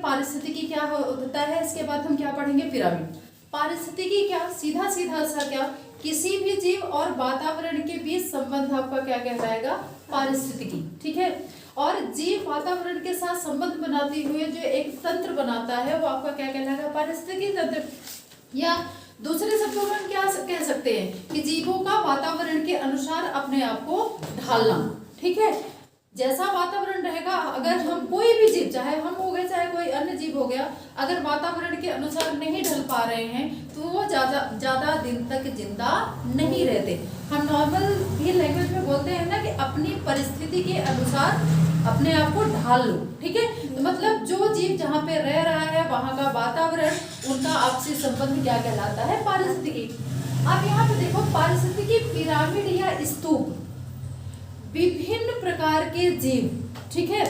पारिस्थितिकी क्या होता है, इसके बाद हम क्या पढ़ेंगे, पिरामिड। पारिस्थितिकी क्या, सीधा सीधा सा क्या, किसी भी जीव और वातावरण के बीच संबंध आपका क्या कहलाएगा, पारिस्थितिकी। ठीक है, और जीव वातावरण के साथ संबंध बनाते हुए जो एक तंत्र बनाता है वो आपका क्या कहलाएगा, पारिस्थितिकी तंत्र। या दूसरे शब्दों में हम क्या कह सकते हैं कि जीवों का वातावरण के अनुसार अपने आप को ढालना। ठीक है, जैसा वातावरण रहेगा, अगर हम कोई भी जीव, चाहे हम हो गए चाहे कोई अन्य जीव हो गया, अगर वातावरण के अनुसार नहीं ढल पा रहे हैं तो वो ज्यादा दिन तक जिंदा नहीं रहते। हम नॉर्मल भी लैंग्वेज में बोलते हैं ना कि अपनी परिस्थिति के अनुसार अपने आप को ढाल लो। ठीक है, तो मतलब जो जीव जहाँ पे रह रहा है वहाँ का वातावरण, उनका आपसी संबंध क्या कहलाता है, पारिस्थितिकी। अब यहाँ पे देखो, पारिस्थितिकी पिरामिड या स्तूप, विभिन्न प्रकार के जीव, ठीक है,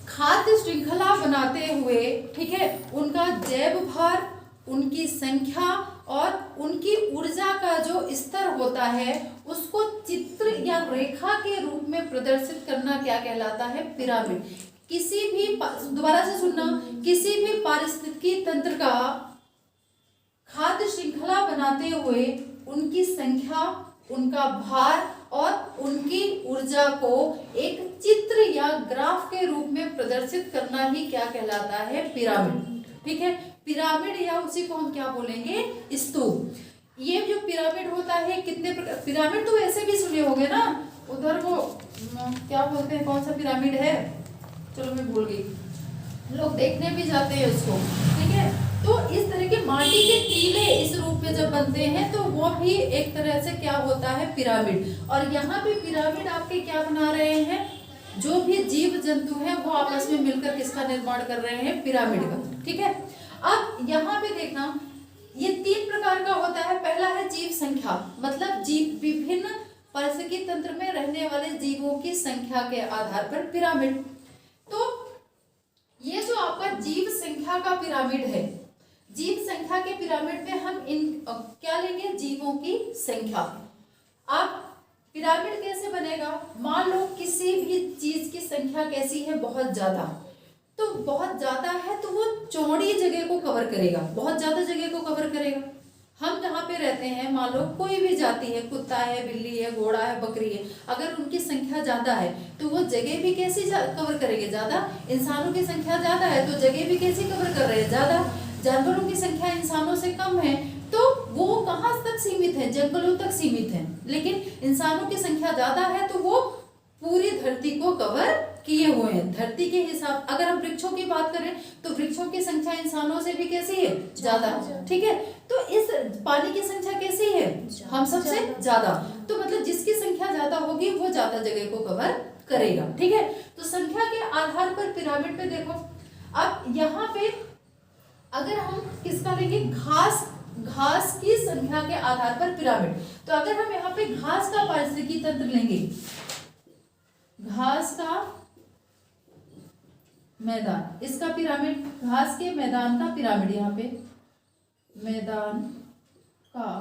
खाद्य श्रृंखला बनाते हुए, ठीक है, उनका जैव भार, उनकी संख्या और उनकी ऊर्जा का जो स्तर होता है उसको चित्र या रेखा के रूप में प्रदर्शित करना क्या कहलाता है, पिरामिड। किसी भी, दोबारा से सुनना, किसी भी पारिस्थितिकी तंत्र का खाद्य श्रृंखला बनाते हुए उनकी संख्या, उनका भार और उनकी ऊर्जा को एक चित्र या ग्राफ के रूप में प्रदर्शित करना ही क्या कहलाता है, पिरामिड। ठीक है, पिरामिड या उसी को हम क्या बोलेंगे, स्तूप। ये जो पिरामिड होता है, कितने प्रकार, पिरामिड तो ऐसे भी सुने होंगे ना, उधर वो क्या बोलते हैं, कौन सा पिरामिड है, चलो मैं भूल गई, लोग देखने भी जाते हैं उसको। ठीक है, तो इस तरह के माटी के टीले इस रूप में जब बनते हैं तो वो भी एक तरह से क्या होता है, पिरामिड। और यहाँ पे पिरामिड आपके क्या बना रहे हैं, जो भी जीव जंतु हैं वो आपस में मिलकर किसका निर्माण कर रहे हैं, पिरामिड का। ठीक है, अब यहाँ पे देखना, ये 3 प्रकार का होता है। पहला है जीव संख्या, मतलब जीव, विभिन्न पारिस्थितिकी तंत्र में रहने वाले जीवों की संख्या के आधार पर पिरामिड। तो ये जो आपका जीव संख्या का पिरामिड है, जीव संख्या के पिरामिड में हम इन क्या लेंगे, जीवों की संख्या। अब पिरामिड कैसे बनेगा, मान लो किसी भी चीज की संख्या कैसी है, बहुत ज्यादा, तो बहुत ज्यादा है तो वो चौड़ी जगह को कवर करेगा, बहुत ज्यादा जगह को कवर करेगा। हम जहाँ पे रहते हैं, मान लो कोई भी जाति है, कुत्ता है, बिल्ली है, घोड़ा है, बकरी है, अगर उनकी संख्या ज्यादा है तो वो जगह भी कैसी कवर करेंगे, ज्यादा। इंसानों की संख्या ज्यादा है तो जगह भी कैसी कवर कर रहे हैं, ज्यादा। जानवरों की संख्या इंसानों से कम है तो वो कहाँ तक सीमित है, जंगलों तक सीमित है। लेकिन इंसानों की संख्या ज्यादा है तो वो पूरी धरती को कवर किए हुए हैं। धरती के हिसाब, अगर हम वृक्षों की बात करें तो वृक्षों की संख्या इंसानों से भी कैसी है, ज्यादा। ठीक है, तो इस पानी की संख्या कैसी है, हम सबसे ज्यादा। तो मतलब जिसकी संख्या ज्यादा होगी वो ज्यादा जगह को कवर करेगा। ठीक है, तो संख्या के आधार पर पिरामिड पे देखो, अब यहाँ पे अगर हम किसका लेंगे, घास की संख्या के आधार पर पिरामिड। तो अगर हम यहाँ पे घास का पारिस्थितिकी तंत्र लेंगे, घास का मैदान, इसका पिरामिड, घास के मैदान का पिरामिड, यहाँ पे मैदान का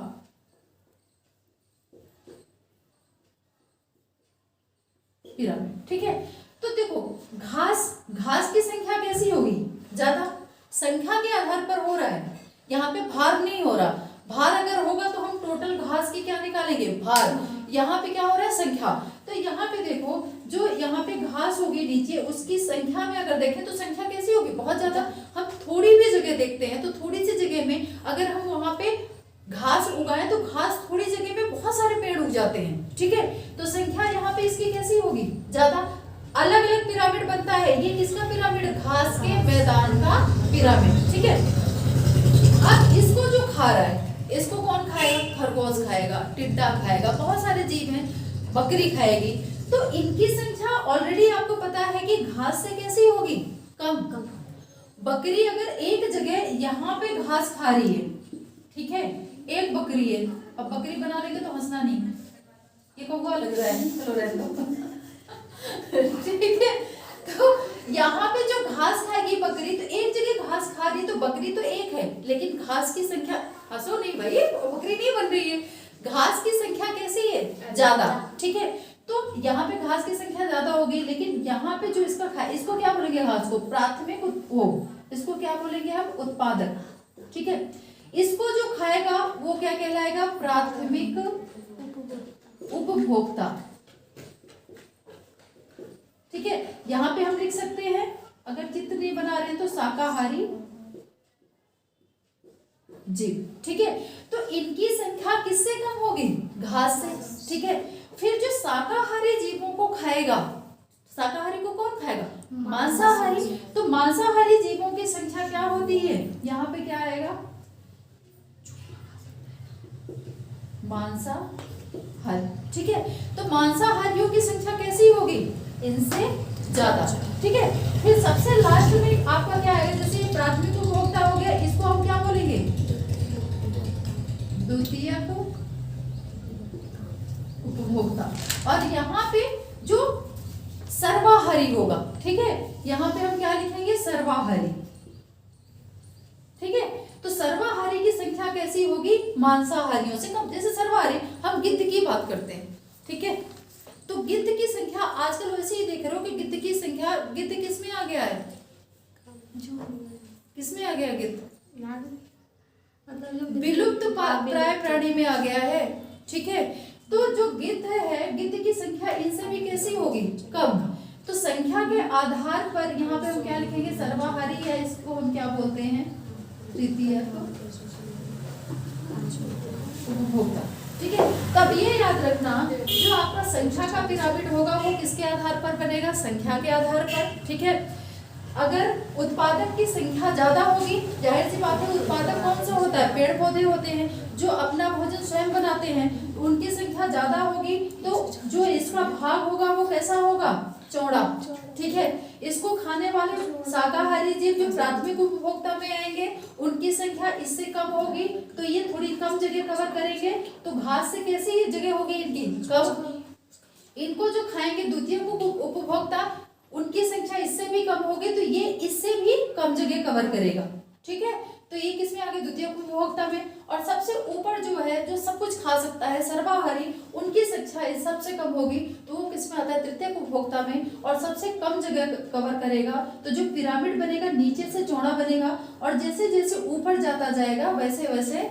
पिरामिड। ठीक है, तो देखो घास की संख्या कैसी होगी, ज्यादा। संख्या के आधार पर हो रहा है, यहाँ पे भार नहीं हो रहा। भार अगर होगा तो हम टोटल घास की क्या निकालेंगे, भार। यहाँ पे क्या हो रहा है, संख्या। तो यहाँ पे देखो, जो यहाँ पे घास होगी नीचे, उसकी संख्या में अगर देखें तो संख्या कैसी होगी, बहुत ज्यादा। हम थोड़ी भी जगह देखते हैं तो थोड़ी सी जगह में अगर हम वहाँ पे घास उगाएं तो घास थोड़ी जगह में बहुत सारे पेड़ उग जाते हैं। ठीक है, तो संख्या यहाँ पे इसकी कैसी होगी, ज्यादा। अलग अलग पिरामिड बनता है, ये किसका पिरामिड, घास के मैदान का पिरामिड। ठीक है, अब इसको जो खा रहा है, इसको कौन खाएगा, खरगोश खाएगा, टिड्डा खाएगा, बहुत सारे जीव हैं, बकरी खाएगी। तो इनकी संख्या ऑलरेडी आपको पता है कि घास से कैसी होगी, कम। बकरी अगर एक जगह यहाँ पे घास खा रही है, ठीक है, एक बकरी है, अब बकरी बना लेंगे तो हंसना नहीं, ये कौवा लग रहा है, चलो रहने दो। ठीक है, तो यहाँ पे जो घास खाएगी बकरी, तो एक जगह घास खा रही है तो बकरी तो एक है, लेकिन घास की संख्या, हंसो नहीं भाई, बकरी नहीं बन रही है, घास की संख्या कैसी है, ज्यादा। ठीक है, तो तो यहाँ पे घास की संख्या ज्यादा होगी, लेकिन यहाँ पे जो इसका खाए, इसको क्या बोलेंगे, घास को प्राथमिक इसको क्या बोलेंगे हम, उत्पादक। ठीक है, इसको जो खाएगा वो क्या कहलाएगा, प्राथमिक उपभोक्ता। ठीक है, यहाँ पे हम लिख सकते हैं, अगर चित्र नहीं बना रहे हैं तो शाकाहारी जीव। ठीक है, तो इनकी संख्या किससे कम होगी, घास से। ठीक है, फिर जो शाकाहारी जीवों को खाएगा, शाकाहारी को कौन खाएगा, मांसाहारी। तो मांसाहारी जीवों की संख्या क्या होती है, यहाँ पे क्या आएगा, मांसाहारी। ठीक है, तो मांसाहारियों की संख्या कैसी होगी, इनसे ज्यादा। ठीक है, फिर सबसे लास्ट में आपका क्या आएगा, जैसे ये प्राथमिक उपभोक्ता हो गया, इसको हम क्या बोलेंगे, द्वितीयक उपभोक्ता। और यहाँ पे जो सर्वाहारी होगा, ठीक है, यहाँ पे हम क्या लिखेंगे, सर्वाहारी। ठीक है, तो सर्वाहारी की संख्या कैसी होगी, मांसाहारियों से कम। जैसे सर्वाहारी, हम गिद्ध की बात करते हैं। ठीक है, तो गिद्ध की संख्या आजकल वैसे ही देख रहे हो कि गिद्ध की संख्या, गिद्ध किस में आ गया है, किस में आ गया गिद्ध, विलुप्त प्राय प्राणी में आ गया है। ठीक है, तो जो गिद्ध है, गिद्ध की संख्या इनसे भी कैसी होगी, कम। तो संख्या के आधार पर यहाँ पे हम क्या लिखेंगे, सर्वाहारी, या इसको हम क्या बोलते हैं, तृतीय उपभोक्ता। ठीक है, तब ये याद रखना, जो आपका संख्या का पिरामिड होगा वो किसके आधार पर बनेगा, संख्या के आधार पर। ठीक है, अगर उत्पादक की संख्या ज्यादा होगी, जाहिर सी बात है, उत्पादक कौन सा होता है, पेड़ पौधे होते हैं जो अपना भोजन स्वयं बनाते हैं, उनकी संख्या ज्यादा होगी, तो जो इसका भाग होगा वो कैसा होगा, चौड़ा। ठीक है, इसको खाने वाले शाकाहारी जीव जो प्राथमिक उपभोक्ता में आएंगे, उनकी संख्या इससे कम होगी, तो ये थोड़ी कम जगह कवर करेंगे। तो घास से कैसी जगह होगी इनकी, कम। इनको जो खाएंगे द्वितीय उपभोक्ता, उनकी संख्या इससे भी कम होगी, तो ये इससे भी कम जगह कवर करेगा। ठीक है, तो ये किसमें आ गए, द्वितीय उपभोक्ता में। और सबसे ऊपर जो है, जो सब कुछ खा सकता है, सर्वाहारी, उनकी संख्या इस सबसे कम होगी, तो वो किसमें आता है, तृतीय उपभोक्ता में, और सबसे कम जगह कवर करेगा। तो जो पिरामिड बनेगा नीचे से चौड़ा बनेगा, और जैसे जैसे ऊपर जाता जाएगा वैसे वैसे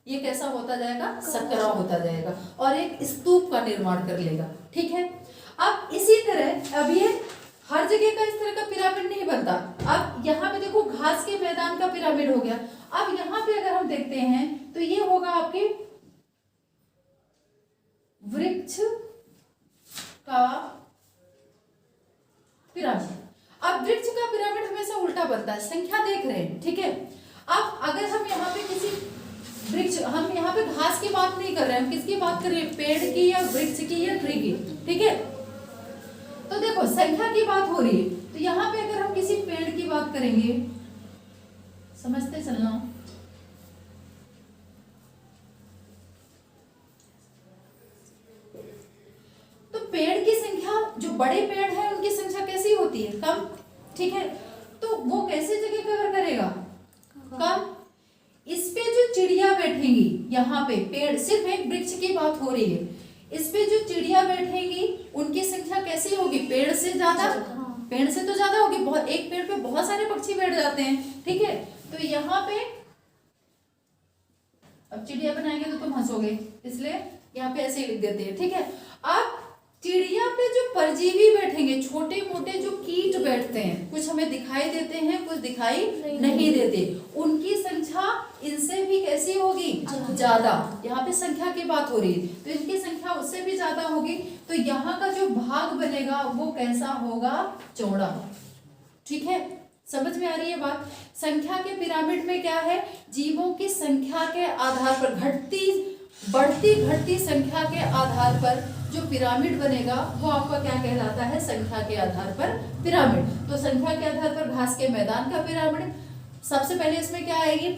ये कैसा होता जाएगा, सकरा होता जाएगा, और एक स्तूप का निर्माण कर लेगा। ठीक है, अब इसी तरह अब ये हर जगह का इस तरह का पिरामिड नहीं बनता। अब यहाँ पे देखो, घास के मैदान का पिरामिड हो गया। अब यहाँ पे अगर हम देखते हैं तो ये होगा आपके वृक्ष का पिरामिड। अब वृक्ष का पिरामिड हमेशा उल्टा बनता है, संख्या देख रहे हैं। ठीक है, अब अगर हम यहाँ पे किसी वृक्ष, हम यहाँ पे घास की बात नहीं कर रहे हैं, हम किसकी बात कर रहे हैं, पेड़ की या वृक्ष की या ट्री की। ठीक है, तो देखो संख्या की बात हो रही है, तो यहाँ पे अगर हम किसी पेड़ की बात करेंगे, समझते चलना, तो पेड़ की संख्या, जो बड़े पेड़ हैं उनकी संख्या कैसी होती है, कम। ठीक है, तो वो कैसे जगह कवर करेगा, कम। इस पे जो चिड़िया बैठेंगी, यहाँ पे पेड़, सिर्फ एक वृक्ष की बात हो रही है, इस पे जो चिड़िया बैठेंगी उनकी संख्या कैसी होगी, पेड़ से ज्यादा, पेड़ से तो ज्यादा होगी, बहुत, एक पेड़ पे बहुत सारे पक्षी बैठ जाते हैं। ठीक है, तो यहाँ पे अब चिड़िया बनाएंगे तो तुम हंसोगे, इसलिए यहाँ पे ऐसे ही लिख देते हैं। ठीक है, अब चिड़िया पे जो परजीवी बैठेंगे, छोटे मोटे जो कीट बैठते हैं, कुछ हमें दिखाई देते हैं, कुछ दिखाई नहीं देते, उनकी संख्या इनसे भी कैसी होगी, ज्यादा। यहाँ पे संख्या की बात हो रही है, तो इनकी संख्या उससे भी ज्यादा होगी, तो यहाँ का जो भाग बनेगा वो कैसा होगा, चौड़ा। ठीक है, समझ में आ रही है बात। संख्या के पिरामिड में क्या है, जीवों की संख्या के आधार पर, बढ़ती घटती संख्या के आधार पर जो पिरामिड बनेगा वो आपका क्या कहलाता है, संख्या के आधार पर पिरामिड। तो संख्या के आधार पर घास के मैदान का पिरामिड, सबसे पहले इसमें क्या आएगी,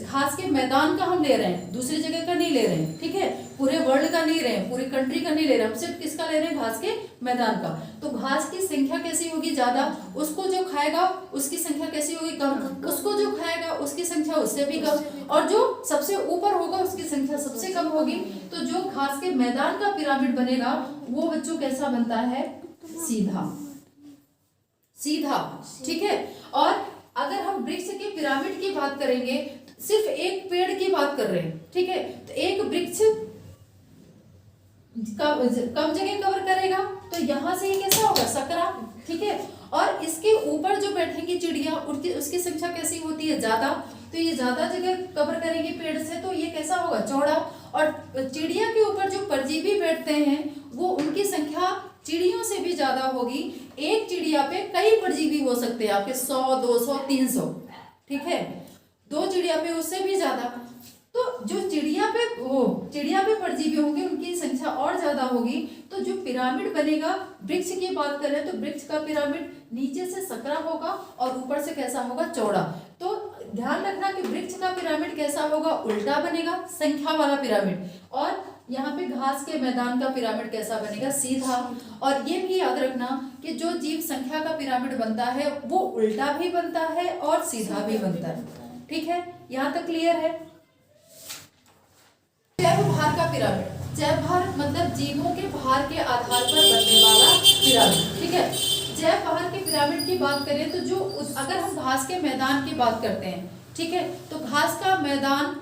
घास के मैदान का हम ले रहे हैं, दूसरी जगह का नहीं ले रहे हैं। ठीक है, पूरे वर्ल्ड का नहीं ले रहे हैं, पूरी कंट्री का नहीं ले रहे हैं, हम सिर्फ किसका ले रहे हैं, घास के मैदान का। तो घास की संख्या कैसी होगी, ज्यादा। उसको जो खाएगा उसकी संख्या कैसी होगी, कम। उसको जो खाएगा उसकी संख्या उससे भी कम, और जो सबसे ऊपर होगा उसकी संख्या सबसे कम होगी। तो जो घास के मैदान का पिरामिड बनेगा वो बच्चों कैसा बनता है, सीधा सीधा, ठीक है। और अगर हम वृक्ष के पिरामिड की बात करेंगे, सिर्फ एक पेड़ की बात कर रहे हैं, ठीक है, तो एक वृक्ष कम जगह कवर करेगा, तो यहाँ से ये कैसा होगा, सकरा, ठीक है। और इसके ऊपर जो बैठेंगी चिड़िया, उसकी संख्या कैसी होती है, ज्यादा, तो ये ज्यादा जगह कवर करेंगे पेड़ से, तो ये कैसा होगा, चौड़ा। और चिड़िया के ऊपर जो परजीवी बैठते हैं वो उनकी संख्या चिड़ियों से भी ज्यादा होगी। एक चिड़िया पे कई परजीवी हो सकते हैं, आपके 100, 200, 300, ठीक है, 2 चिड़िया पे उससे भी ज्यादा। तो जो चिड़िया पे परजीवी होंगे उनकी संख्या और ज्यादा होगी। तो जो पिरामिड बनेगा, वृक्ष की बात करें तो वृक्ष का पिरामिड नीचे से सकरा होगा और ऊपर से कैसा होगा, चौड़ा। तो ध्यान रखना कि वृक्ष का पिरामिड कैसा होगा, उल्टा बनेगा, संख्या वाला पिरामिड। और यहाँ पे घास के मैदान का पिरामिड कैसा बनेगा, सीधा। और ये भी याद रखना कि जो जीव संख्या का पिरामिड बनता है वो उल्टा भी बनता है और सीधा भी बनता है, ठीक है। यहाँ तक क्लियर है। जैव भार का पिरामिड, जैव भार मतलब जीवों के भार के आधार पर बनने वाला पिरामिड, ठीक है। जैव भार के पिरामिड की बात करें तो जो अगर हम घास के मैदान की बात करते हैं, ठीक है, तो घास का मैदान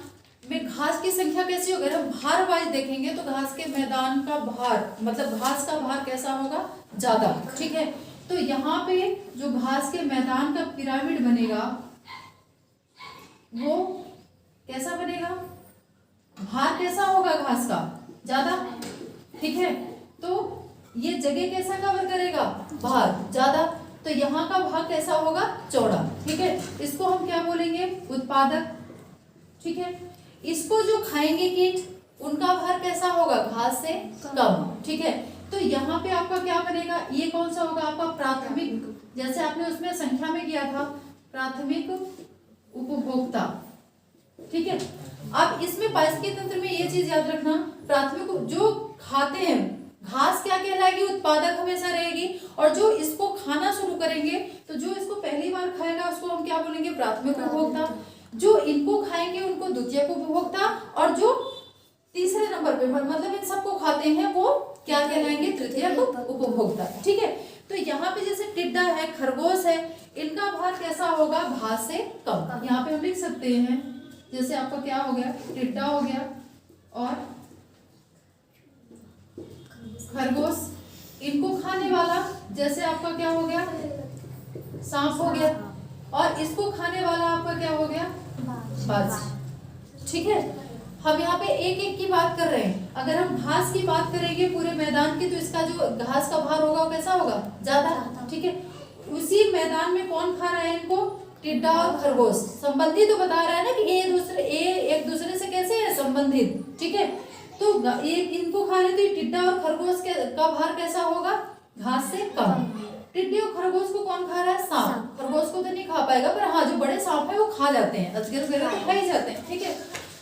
में घास की संख्या कैसी होगी, अगर हम भार वाइज देखेंगे तो घास के मैदान का भार मतलब घास का भार कैसा होगा, ज्यादा, ठीक है। तो यहाँ पे जो घास के मैदान का पिरामिड बनेगा वो कैसा बनेगा, भार कैसा होगा घास का, ज्यादा, ठीक है। तो ये जगह कैसा कवर करेगा, भार ज्यादा। तो यहाँ का भाग कैसा होगा, चौड़ा, ठीक है। इसको हम क्या बोलेंगे, उत्पादक, ठीक है। इसको जो खाएंगे कीट उनका भार कैसा होगा, घास से कम, ठीक है। तो यहाँ पे आपका क्या बनेगा, ये कौन सा होगा आपका, प्राथमिक, जैसे आपने उसमें संख्या में किया था, प्राथमिक उपभोक्ता, ठीक है। अब इसमें पारिस्थितिकी तंत्र में ये चीज याद रखना, प्राथमिक जो खाते हैं घास क्या कहलाएगी, उत्पादक हमेशा रहेगी। और जो इसको खाना शुरू करेंगे तो जो इसको पहली बार खाएगा उसको हम क्या बोलेंगे, प्राथमिक उपभोक्ता। जो इनको खाएंगे उनको द्वितीयक उपभोक्ता, और जो तीसरे नंबर पे मतलब इन सबको खाते हैं वो क्या कहलाएंगे, तृतीयक उपभोक्ता, ठीक है। तो यहाँ पे जैसे टिड्डा है, खरगोश है, इनका भार कैसा होगा, घास से कम। यहाँ पे हम लिख सकते हैं जैसे आपका क्या हो गया, टिड्डा हो गया और खरगोश, इनको खाने वाला जैसे आपका क्या हो गया, सांप हो गया, और इसको खाने वाला आपका क्या हो गया, बाज, ठीक है। हम यहाँ पे एक एक की बात कर रहे हैं। अगर हम घास की बात करेंगे पूरे मैदान की तो इसका जो घास का भार होगा वो कैसा होगा, ज्यादा, ठीक है। उसी मैदान में कौन खा रहा है इनको, टिड्डा और खरगोश। संबंधी तो बता रहा है ना कि एक दूसरे से कैसे है संबंधित, ठीक है। तो ये इनको खा रहे तो टिड्डा और खरगोश का भार कैसा होगा, घास से कम। टिड्डे और खरगोश को कौन खा रहा है, सांप। खरगोश को तो नहीं खा पाएगा, पर हाँ जो बड़े सांप है वो खा जाते हैं, अजगर वगैरह तो खा ही जाते हैं, ठीक है।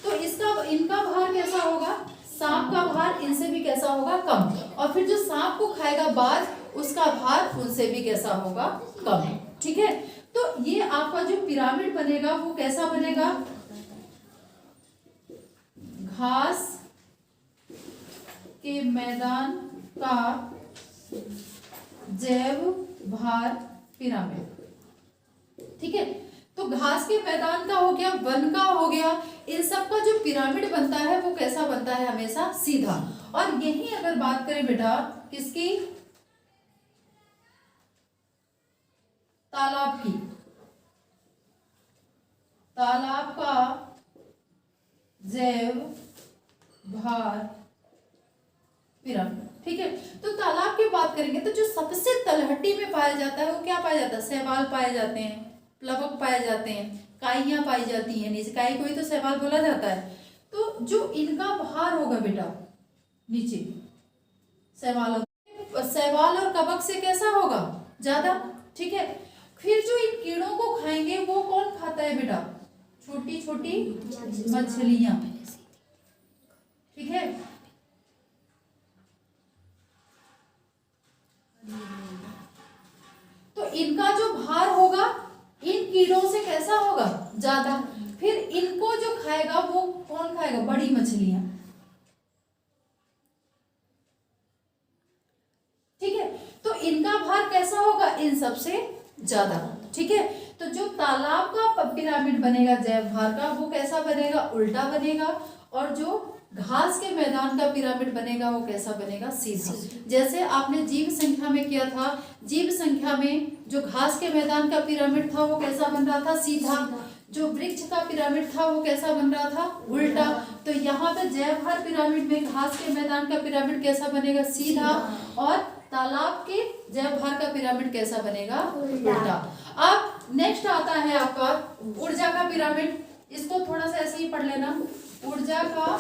तो इनका भार कैसा होगा, सांप का भार इनसे भी कैसा होगा, कम। और फिर जो सांप को खाएगा बाज, उसका भार उनसे भी कैसा होगा, कम, ठीक है। तो ये आपका जो पिरामिड बनेगा वो कैसा बनेगा, घास के मैदान का जैव भार पिरामिड, ठीक है। तो घास के मैदान का हो गया, वन का हो गया, इन सब का जो पिरामिड बनता है वो कैसा बनता है, हमेशा सीधा। और यही अगर बात करें बेटा किसकी, तालाब की, तालाब का जैव भार पिरामिड, ठीक है। तो तालाब की बात करेंगे तो जो सबसे तलहटी में पाया जाता है वो क्या पाया जाता है, शैवाल पाए जाते हैं, प्लवक पाए जाते हैं, काइयां पाई जाती हैं, नीचे काई को ही तो शैवाल बोला जाता है। तो जो इनका भार होगा बेटा नीचे, शैवाल और कवक से कैसा होगा, ज्यादा, ठीक है। फिर जो इन कीड़ों को खाएंगे वो कौन खाता है बेटा, छोटी छोटी मछलियां, ठीक है। तो इनका जो भार होगा इन कीड़ों से कैसा होगा, ज्यादा। फिर इनको जो खाएगा वो कौन खाएगा? बड़ी मछलियां। ठीक है, तो इनका भार कैसा होगा? इन सबसे ज्यादा। ठीक है, तो जो तालाब का पिरामिड बनेगा जैव भार का, वो कैसा बनेगा? उल्टा बनेगा। और जो घास के मैदान का पिरामिड बनेगा वो कैसा बनेगा? सीधा। जैसे आपने जीव संख्या में किया था, जीव संख्या में जो घास के मैदान का पिरामिड था वो कैसा बन रहा था? सीधा। जो वृक्ष का पिरामिड था वो कैसा बन रहा था? उल्टा। तो यहाँ पे जैव भार पिरामिड में घास के मैदान का पिरामिड कैसा बनेगा? सीधा। और तालाब के जैव भार का पिरामिड कैसा बनेगा? उल्टा। अब नेक्स्ट आता है आपका ऊर्जा का पिरामिड। इसको थोड़ा सा ऐसे ही पढ़ लेना, ऊर्जा का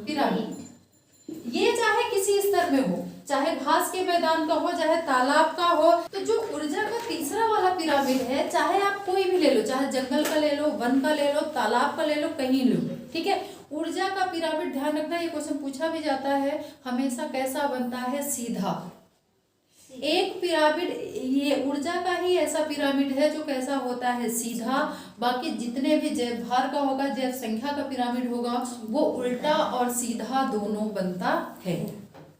पिरामिड। ये चाहे किसी स्तर में हो, चाहे घास के मैदान का हो, चाहे तालाब का हो। तो जो ऊर्जा का तीसरा वाला पिरामिड है, चाहे आप कोई भी ले लो, चाहे जंगल का ले लो, वन का ले लो, तालाब का ले लो, कहीं लो। ठीक है, ऊर्जा का पिरामिड ध्यान रखना, ये क्वेश्चन पूछा भी जाता है, हमेशा कैसा बनता है? सीधा। एक पिरामिड, ये ऊर्जा का ही ऐसा पिरामिड है जो कैसा होता है? सीधा। बाकी जितने भी जैव भार का होगा, जैव संख्या का पिरामिड होगा, वो उल्टा और सीधा दोनों बनता है।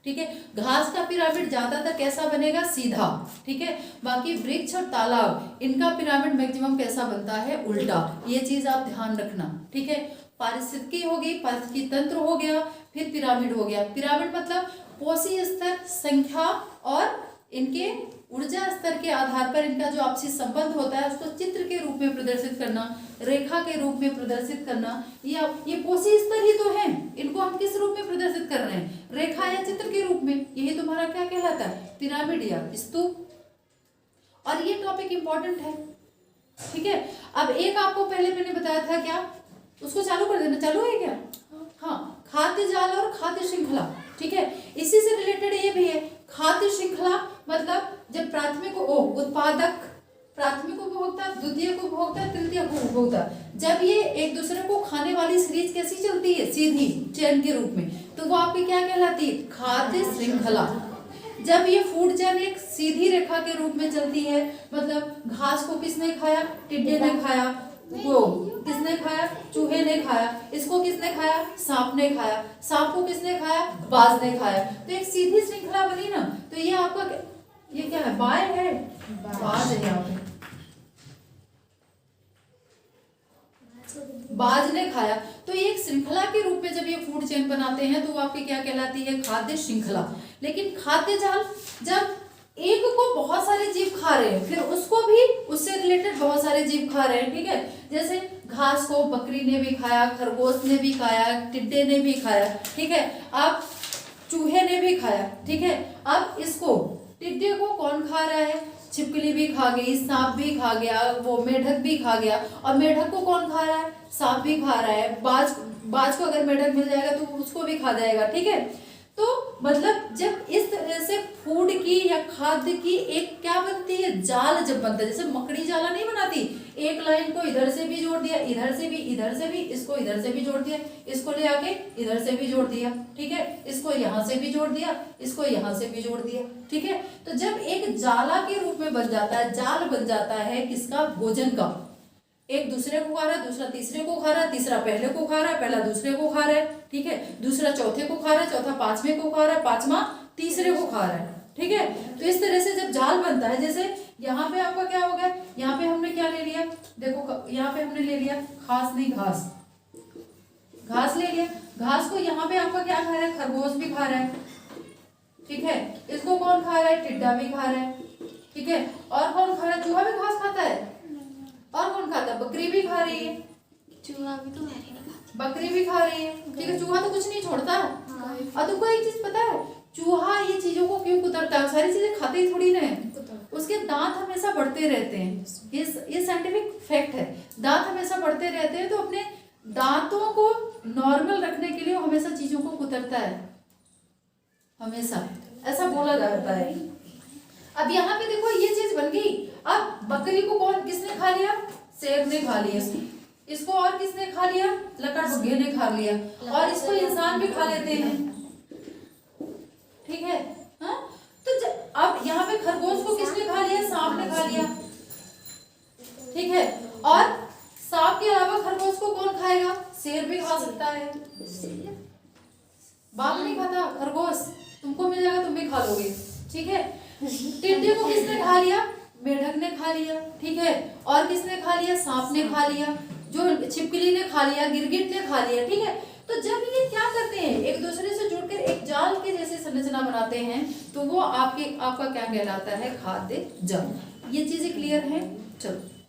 ठीक है, घास का पिरामिड ज्यादातर कैसा बनेगा? सीधा। ठीक है, बाकी वृक्ष और तालाब, इनका पिरामिड मैक्सिमम कैसा बनता है? उल्टा। ये चीज आप ध्यान रखना। ठीक है, पारिस्थितिकी हो गई, पारिस्थितिकी तंत्र हो गया, फिर पिरामिड हो गया। पिरामिड मतलब कोशी स्तर, संख्या और इनके ऊर्जा स्तर के आधार पर इनका जो आपसी संबंध होता है उसको चित्र के रूप में प्रदर्शित करना, रेखा के रूप में प्रदर्शित करना। ये कोशी स्तर ही तो है, इनको हम किस रूप में प्रदर्शित कर रहे हैं? रेखा या चित्र के रूप में। यही तुम्हारा क्या कहलाता है? पिरामिड या स्तूप। और ये टॉपिक इंपॉर्टेंट है। ठीक है, अब एक आपको पहले मैंने बताया था, क्या उसको चालू कर देना? चालू है क्या? हाँ, खाद्य जाल और खाद्य श्रृंखला। ठीक है, इसी से रिलेटेड ये भी है। खाद्य श्रृंखला मतलब जब प्राथमिक उत्पादक, प्राथमिक उपभोक्ता, द्वितीयक उपभोक्ता, तृतीयक उपभोक्ता, जब ये एक दूसरे को खाने वाली सीरीज कैसी चलती है? सीधी चेन के रूप में, तो वो आपकी क्या कहलाती है? खाद्य श्रृंखला। जब ये फूड चेन एक सीधी रेखा के रूप में चलती है, मतलब घास को किसने खाया? टिड्डे ने खाया। वो किसने खाया? चूहे ने खाया। इसको किसने खाया? सांप ने खाया। सांप को किसने खाया? बाज ने खाया। तो एक सीधी श्रृंखला बनी ना। तो ये आपका ये क्या है? बाय है, बाज है यहाँ पे। बाज ने खाया। तो ये एक श्रृंखला के रूप में जब ये फूड चेन बनाते हैं तो वो आपकी क्या कहलाती है? खाद्य श्रृंखला। लेकिन खाद्य जाल, जब एक को बहुत सारे जीव खा रहे हैं, फिर उसको भी उससे रिलेटेड बहुत सारे जीव खा रहे हैं। ठीक है, जैसे घास को बकरी ने भी खाया, खरगोश ने भी खाया, टिड्डे ने भी खाया। ठीक है, अब चूहे ने भी खाया। ठीक है, अब इसको टिड्डे को कौन खा रहा है? छिपकली भी खा गई, सांप भी खा गया, वो मेढक भी खा गया। और मेढक को कौन खा रहा है? सांप भी खा रहा है। बाज को अगर मेढक मिल जाएगा तो उसको भी खा जाएगा। ठीक है, तो मतलब जब इस तरह से फूड की या खाद्य की एक क्या बनती है? जाल जब बनता है, जैसे मकड़ी जाला नहीं बनाती, एक लाइन को इधर से भी जोड़ दिया, इधर से भी, इधर से भी, इसको इधर से भी जोड़ दिया, इसको ले आके इधर से भी जोड़ दिया। ठीक है, इसको यहाँ से भी जोड़ दिया, इसको यहाँ से भी जोड़ दिया। ठीक है, तो जब एक जाला के रूप में बन जाता है, जाल बन जाता है किसका? भोजन का। एक दूसरे को खा रहा है, दूसरा तीसरे को खा रहा है, तीसरा पहले को खा रहा है, पहला दूसरे को खा रहा है। ठीक है, दूसरा चौथे को खा रहा है, चौथा पांचवें को खा रहा है, पांचवा तीसरे को खा रहा है। ठीक है, तो इस तरह से जब जाल बनता है, जैसे यहाँ पे आपका क्या हो गया? यहाँ पे हमने क्या ले लिया? देखो, यहाँ पे हमने ले लिया घास, नहीं घास, घास ले लिया। घास को यहाँ पे आपका क्या खा रहा है? खरगोश भी खा रहा है। ठीक है, इसको कौन खा रहा है? टिड्डा भी खा रहा है। ठीक है, और कौन खा रहा है? चूहा भी घास खाता है। और कौन खाता है? बकरी भी खा रही है। चूहा भी तो नहीं खाता। बकरी भी खा रही है। ठीक है, चूहा तो कुछ नहीं छोड़ता। और तुमको एक चीज पता है, चूहा ये चीजों को क्यों कुतरता है? सारी चीजें खाते ही थोड़ी ना है, उसके दांत हमेशा बढ़ते रहते हैं। ये साइंटिफिक फैक्ट है। दांत हमेशा बढ़ते रहते हैं, तो अपने दांतों को नॉर्मल रखने के लिए वो हमेशा चीजों को कुतरता है, हमेशा ऐसा बोला जाता है। अब यहाँ पे देखो ये चीज बन गई। अब बकरी को कौन किसने खा लिया? शेर ने खा लिया। इसको और किसने खा लिया? लकड़बग्घे ने खा लिया। और इसको इंसान भी खा लेते हैं। ठीक है, हाँ? तो अब यहाँ पे खरगोश को किसने खा लिया? सांप ने खा लिया। ठीक है, और सांप के अलावा खरगोश को खाएगा? शेर भी खा सकता है। बाघ नहीं खाता, खरगोश तुमको मिल जाएगा, तुम भी खा लोगे, ठीक है। टिड्डी को किसने खा लिया? मेढक ने खा लिया, ठीक है। और किसने खा लिया? सांप ने खा लिया, जो छिपकली ने खा लिया, गिरगिट ने खा लिया, ठीक है। तो जब ये क्या करते हैं, एक दूसरे से जुड़कर एक जाल के जैसे संरचना बनाते हैं, तो वो आपका क्या कहलाता है? खाद्य जाल। ये चीजें क्लियर है? चलो